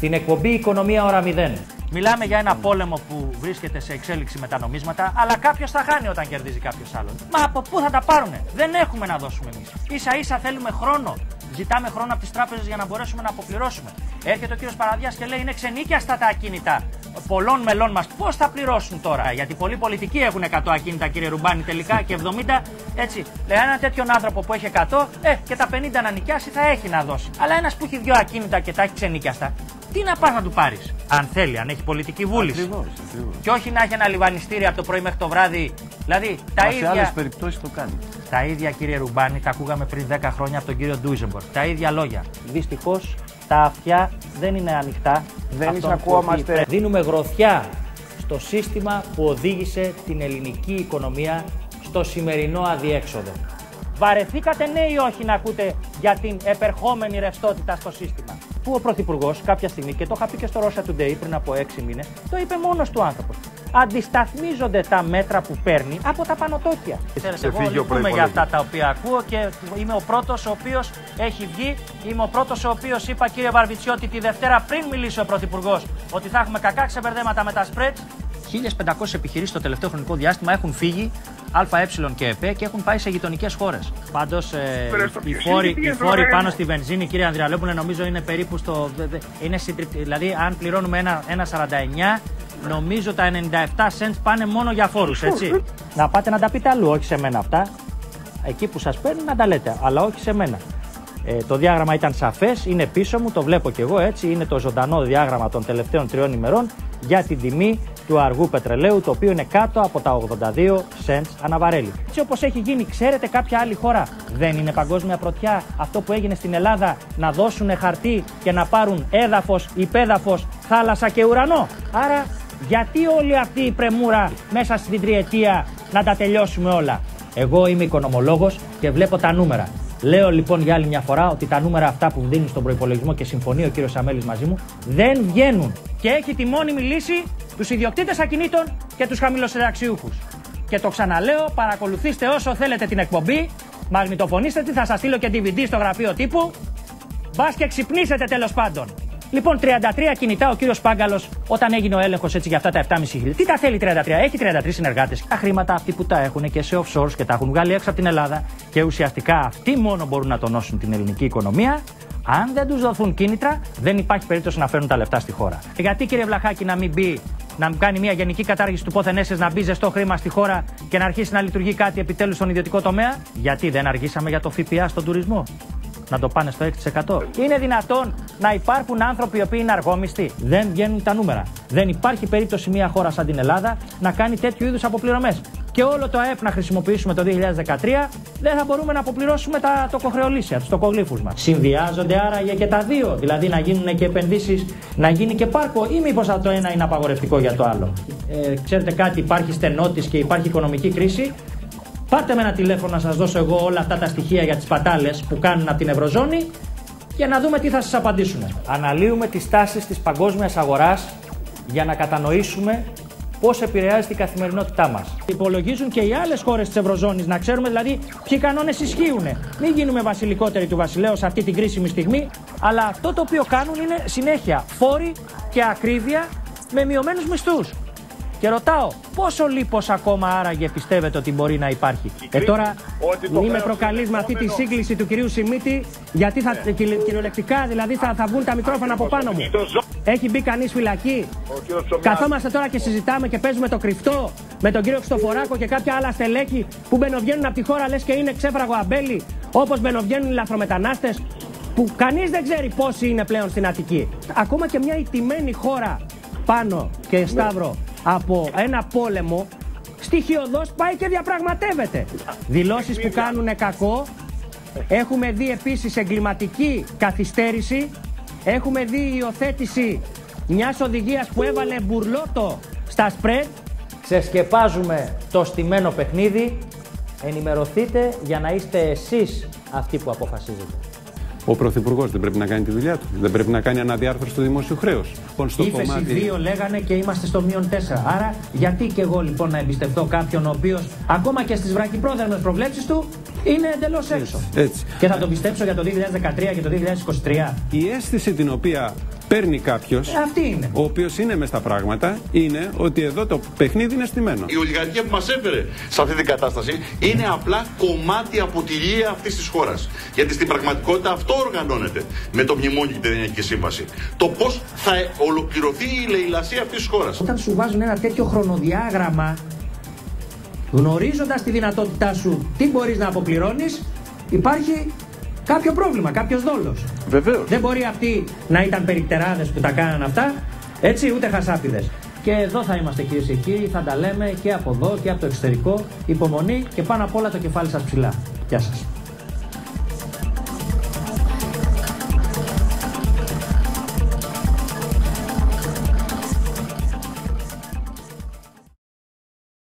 στην εκπομπή Οικονομία Ώρα 0. Μιλάμε για ένα πόλεμο που βρίσκεται σε εξέλιξη με τα νομίσματα, αλλά κάποιος θα χάνει όταν κερδίζει κάποιος άλλον. Μα από πού θα τα πάρουνε? Δεν έχουμε να δώσουμε εμείς. Ίσα-ίσα θέλουμε χρόνο. Ζητάμε χρόνο από τις τράπεζες για να μπορέσουμε να αποπληρώσουμε. Έρχεται ο κύριος Παραδιάς και λέει: είναι ξενίκιαστα τα ακίνητα πολλών μελών μας. Πώς θα πληρώσουν τώρα? Γιατί πολλοί πολιτικοί έχουν 100 ακίνητα, κύριε Ρουμπάνη, τελικά και 70. Έτσι. Λέει έναν τέτοιον άνθρωπο που έχει 100, και τα 50 να νοικιάσει θα έχει να δώσει. Αλλά ένας που έχει 2 ακίνητα και τα έχει ξενίκιαστα, τι να πας να του πάρεις? Αν θέλει, αν έχει πολιτική βούληση. Ακριβώς. Και όχι να έχει ένα λιβανιστήρι από το πρωί μέχρι το βράδυ. Δηλαδή τα ίδια. Σε άλλες περιπτώσεις το κάνει. Τα ίδια, κύριε Ρουμπάνη, τα ακούγαμε πριν 10 χρόνια από τον κύριο Ντούιζεμπορκ. Τα ίδια λόγια. Δυστυχώς τα αυτιά δεν είναι ανοιχτά. Δεν εισακούαμαστε. Δίνουμε γροθιά στο σύστημα που οδήγησε την ελληνική οικονομία στο σημερινό αδιέξοδο. Βαρεθήκατε, ναι ή όχι, να ακούτε για την επερχόμενη ρευστότητα στο σύστημα? Που ο Πρωθυπουργός κάποια στιγμή, και το είχα πει και στο Russia Today πριν από 6 μήνες, το είπε μόνος του άνθρωπος. Αντισταθμίζονται τα μέτρα που παίρνει από τα πανωτόκια. Εγώ λυπούμαι για αυτά τα οποία ακούω και είμαι ο πρώτος ο οποίος έχει βγει. Είμαι ο πρώτος ο οποίος είπα, κύριε Βαρβιτσιώτη, τη Δευτέρα πριν μιλήσει ο Πρωθυπουργός, ότι θα έχουμε κακά ξεμπερδέματα με τα spreads. 1.500 επιχειρήσεις το τελευταίο χρονικό διάστημα έχουν φύγει, ΑΕ και ΕΠΕ, και έχουν πάει σε γειτονικές χώρες. Πάντως οι φόροι πάνω στη βενζίνη, κύριε Ανδριαλόπουλε, νομίζω είναι περίπου στο. Δηλαδή, αν πληρώνουμε 1,49, νομίζω τα 97 cents πάνε μόνο για φόρους, έτσι. Να πάτε να τα πείτε αλλού, όχι σε μένα αυτά. Εκεί που σας παίρνουν να τα λέτε, αλλά όχι σε μένα. Το διάγραμμα ήταν σαφές, είναι πίσω μου, το βλέπω κι εγώ έτσι. Είναι το ζωντανό διάγραμμα των τελευταίων 3 ημερών για την τιμή του αργού πετρελαίου, το οποίο είναι κάτω από τα 82 cents ανά βαρέλι. Έτσι όπως έχει γίνει, ξέρετε κάποια άλλη χώρα? Δεν είναι παγκόσμια πρωτιά αυτό που έγινε στην Ελλάδα, να δώσουν χαρτί και να πάρουν έδαφος, υπέδαφος, θάλασσα και ουρανό? Άρα γιατί όλη αυτή η πρεμούρα μέσα στην τριετία να τα τελειώσουμε όλα? Εγώ είμαι οικονομολόγος και βλέπω τα νούμερα. Λέω λοιπόν για άλλη μια φορά ότι τα νούμερα αυτά που δίνουν στον προϋπολογισμό, και συμφωνεί ο κύριος Σαμέλης μαζί μου, δεν βγαίνουν. Και έχει τη μόνιμη λύση τους ιδιοκτήτες ακινήτων και τους χαμηλοσυνταξιούχους. Και το ξαναλέω, παρακολουθήστε όσο θέλετε την εκπομπή, μαγνητοφωνήστε τη, θα σας στείλω και DVD στο γραφείο τύπου. Μπας και ξυπνήσετε τέλος πάντων. Λοιπόν, 33 κινητά ο κύριος Πάγκαλος, όταν έγινε ο έλεγχος έτσι για αυτά τα 7.500. Τι τα θέλει 33? Έχει 33 συνεργάτες. Τα χρήματα αυτοί που τα έχουν και σε offshore και τα έχουν βγάλει έξω από την Ελλάδα, και ουσιαστικά αυτοί μόνο μπορούν να τονώσουν την ελληνική οικονομία. Αν δεν τους δοθούν κίνητρα, δεν υπάρχει περίπτωση να φέρουν τα λεφτά στη χώρα. Γιατί, κύριε Βλαχάκη, να μην μπει, να κάνει μια γενική κατάργηση του πόθεν έσες, να μπει ζεστό χρήμα στη χώρα και να αρχίσει να λειτουργεί κάτι επιτέλους στον ιδιωτικό τομέα? Γιατί δεν αργήσαμε για το ΦΠΑ στον τουρισμό? Να το πάνε στο 6%. Είναι δυνατόν να υπάρχουν άνθρωποι οι οποίοι είναι αργόμιστοι? Δεν βγαίνουν τα νούμερα. Δεν υπάρχει περίπτωση μια χώρα σαν την Ελλάδα να κάνει τέτοιου είδους αποπληρωμές. Και όλο το ΑΕΠ να χρησιμοποιήσουμε το 2013, δεν θα μπορούμε να αποπληρώσουμε τα τοκοχρεωλήσια, τους τοκογλύφους μας. Συνδυάζονται άραγε και τα δύο? Δηλαδή να γίνουν και επενδύσεις, να γίνει και πάρκο, ή μήπως το ένα είναι απαγορευτικό για το άλλο? Ξέρετε κάτι, υπάρχει στενότης και υπάρχει οικονομική κρίση. Πάρτε με ένα τηλέφωνο να σας δώσω εγώ όλα αυτά τα στοιχεία για τις πατάλες που κάνουν από την Ευρωζώνη και να δούμε τι θα σας απαντήσουν. Αναλύουμε τις τάσεις της παγκόσμιας αγοράς για να κατανοήσουμε πώς επηρεάζεται η καθημερινότητά μας. Υπολογίζουν και οι άλλες χώρες της Ευρωζώνης, να ξέρουμε δηλαδή ποιοι κανόνες ισχύουν. Μην γίνουμε βασιλικότεροι του βασιλέως σε αυτή την κρίσιμη στιγμή, αλλά αυτό το οποίο κάνουν είναι συνέχεια φόροι και ακρίβεια με μειωμένους μισθούς. Και ρωτάω, πόσο λίπος ακόμα άραγε πιστεύετε ότι μπορεί να υπάρχει? Τώρα μη με προκαλείς με αυτή τη σύγκληση του κυρίου Σιμίτη, γιατί κυριολεκτικά δηλαδή θα βγουν τα μικρόφωνα από πάνω μου. Έχει μπει κανείς φυλακή? Καθόμαστε τώρα και συζητάμε και παίζουμε το κρυφτό με τον κύριο Χριστοφοράκο και κάποια άλλα στελέχη που μπαινοβγαίνουν από τη χώρα λες και είναι ξέφραγο αμπέλι, όπως μπαινοβγαίνουν οι λαθρομετανάστες που κανείς δεν ξέρει πόσοι είναι πλέον στην Αττική. Ακόμα και μια ηττημένη χώρα πάνω και Σταύρο από ένα πόλεμο, στοιχειοδός πάει και διαπραγματεύεται. Δηλώσεις που κάνουν κακό. Έχουμε δει επίσης εγκληματική καθυστέρηση. Έχουμε δει υιοθέτηση μιας οδηγίας που έβαλε μπουρλότο στα σπρεντ. Ξεσκεπάζουμε το στημένο παιχνίδι. Ενημερωθείτε για να είστε εσείς αυτοί που αποφασίζετε. Ο Πρωθυπουργός δεν πρέπει να κάνει τη δουλειά του? Δεν πρέπει να κάνει αναδιάρθρωση του δημόσιου χρέους? Ύφεση 2 λέγανε και είμαστε στο -4. Άρα γιατί και εγώ λοιπόν να εμπιστευτώ κάποιον ο οποίος ακόμα και στις βραχυπρόθεσμες προβλέψεις του είναι εντελώς έξω? Έτσι. Και θα τον πιστέψω για το 2013 και το 2023? Η αίσθηση την οποία παίρνει κάποιος, αυτή είναι. ο οποίος είναι μες στα πράγματα, είναι ότι εδώ το παιχνίδι είναι στημένο. Η ολιγαρχία που μας έφερε σε αυτή την κατάσταση είναι απλά κομμάτι από τη λία αυτής της χώρας. Γιατί στην πραγματικότητα αυτό οργανώνεται με το μνημόνιο και την Ελληνική Σύμβαση. Το πώς θα ολοκληρωθεί η λαιλασία αυτής της χώρας. Όταν σου βάζουν ένα τέτοιο χρονοδιάγραμμα, γνωρίζοντας τη δυνατότητά σου τι μπορείς να αποπληρώνεις, υπάρχει κάποιο πρόβλημα, κάποιος δόλος. Βεβαίως. Δεν μπορεί αυτοί να ήταν περιπτεράδες που τα κάναν αυτά, έτσι, ούτε χασάπιδες. Και εδώ θα είμαστε, κυρίες και κύριοι, θα τα λέμε και από εδώ και από το εξωτερικό. Υπομονή και πάνω απ' όλα το κεφάλι σας ψηλά. Γεια σας.